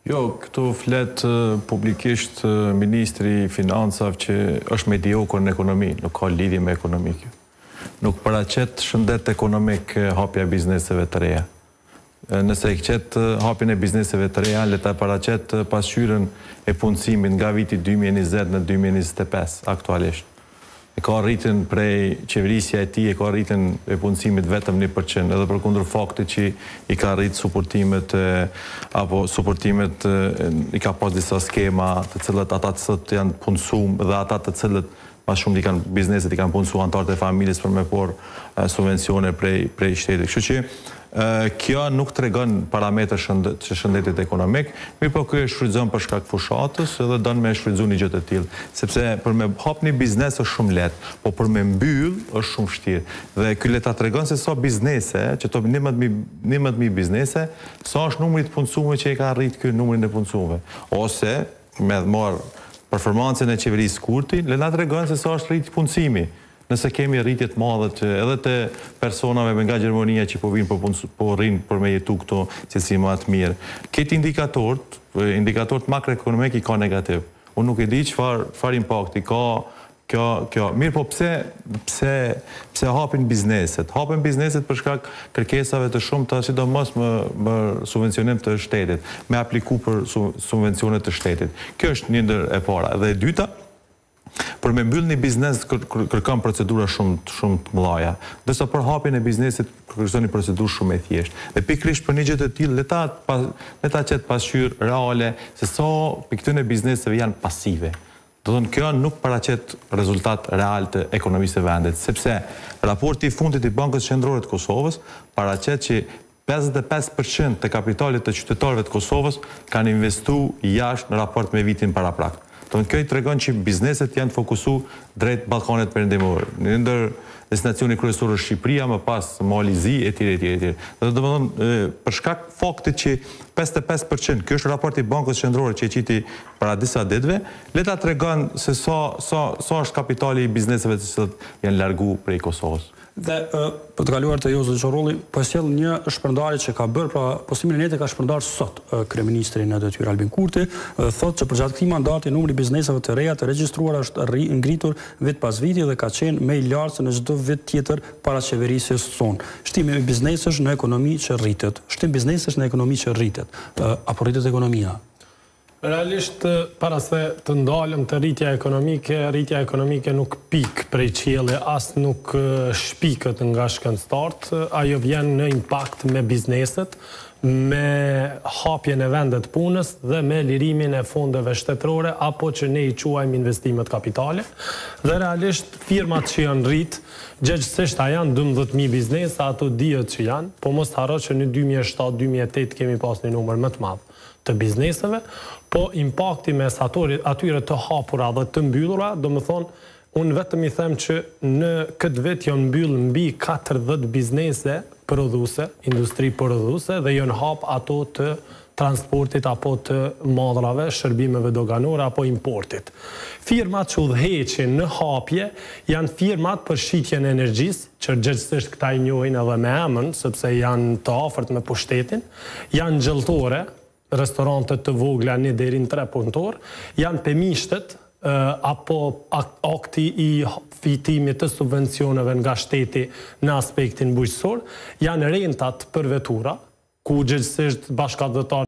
Jo, këtu flet publikisht Ministri i Financave që është mediokër në ekonomi, nuk ka lidhje me ekonomikë. Nuk paraqet shëndet ekonomik hapja e bizneseve të reja. Nëse e qet hapjen e bizneseve të reja, le ta paraqet pasqyrën e punësimit nga viti 2020 në 2025 aktualisht. E ka rritën prej qeverisja e tij, e ka rritën e punësimit vetëm 1%, edhe përkundër faktit që i ka rritë suportimet i ka pas disa skema të cilët ata të cilët janë punësuar dhe ata të cilët pas shumë bizneset i kanë punësuar anëtarët e familjes për me por subvencione prej shtetit. Kështu që kjo nuk tregon parametër të shëndetit ekonomik, mirë po kjo e shfrytëzon për shkak fushatës edhe don me shfrytëzu një gjë të tillë, sepse për me hap një biznes është shumë lehtë, po për me mbyll është shumë vështirë. Dhe ky le ta tregon se sa biznese, që to 11.000 biznese, sa është numri të punësuarve që e ka arrit ky numrin e punësuarve, ose me marr performancën e qeverisë Kurti, le na tregon se sa është rrit punësimi. Nëse kemi rritje të madhe që edhe të personave nga Gjermania që po vinë po rrinë për me jetu këto cilësi më të mirë. Këtë indikatorët makroekonomik i ka negativ. Unë nuk e di çfarë impakti ka kjo. Mirë, po pse hapin bizneset? Hapin bizneset për shkak kërkesave të shumta, sidomos më subvencionim të shtetit, me apliku për subvencione të shtetit. Kjo është një ndër e para. Dhe e dyta, për me mbyll një biznes kërkon procedura shumë të mëdha. Ndërsa për hapjen e biznesit kërkon një procedurë shumë e thjeshtë. Dhe pikërisht për një gjë të tillë le ta qet pasqyrë reale se sa këtyre bizneseve janë pasive. Do të thonë kjo nuk paraqet rezultat real të ekonomisë së vendit, sepse raporti i fundit i Bankës Qendrore të Kosovës paraqet që 55% të kapitalit të qytetarëve të Kosovës kanë investuar jashtë në raport me vitin paraprak. Kjo i tregon që bizneset janë fokusu drejt Ballkanit Perëndimor. Një ndër destinacioni kryesor është Shqipëria, më pas Malizi, etj. Do të thonë për shkak faktit që 55%, kjo është raporti i Bankës Qendrore që e qiti para disa ditëve, le ta tregon se sa është kapitali i bizneseve të cilët janë largu prej Kosovës. Dhe për të kaluar të Jozo Xhorolli, po sjell një shpërndarje që ka bërë, pra postimin e netë ka shpërndar sot kryeministri në detyrë Albin Kurti, thotë që për gjatë këtij mandati numri i bizneseve të reja të regjistruara është ngritur vit pas viti dhe ka qenë më i lartë se në çdo vit tjetër para qeverisjes sonë. Shtimi i biznesesh në ekonomi që rritet. Shtim biznesesh në ekonomi që rritet. Apo rritet ekonomia? Realisht, para se të ndalëm të rritja ekonomike nuk pik prej qielli, as nuk shpikët nga shkencëtarët, ajo vjen në impakt me bizneset, me hapjen e vendet punës dhe me lirimin e fondeve shtetërore apo që ne i quajmë investimet kapitale. Dhe realisht firmat që janë rrit, gjegjësisht a janë 12.000 biznesa, ato dihet që janë, po mos harro që në 2007-2008 kemi pas një numër më të madh të bizneseve, po impakti mes atyre të hapura dhe të mbyllura, do më thonë, unë vetëm i them që në këtë vit janë mbyll mbi 40 biznese prodhuese, industri prodhuese, dhe janë hap ato të transportit apo të madrave, shërbimeve doganore apo importit. Firmat që udhëheqin në hapje janë firmat për shitjen e energjisë, që gjithsesi këta i njohin edhe me emën, sepse janë të afërt me pushtetin, janë gjelltore, restorante të vogla 1 deri në 3 punëtor, janë pemishtet apo akti i fitimit të subvencioneve nga shteti në aspektin bujqësor, janë rentat për vetura, ku gjithsesi bashkëdhëtar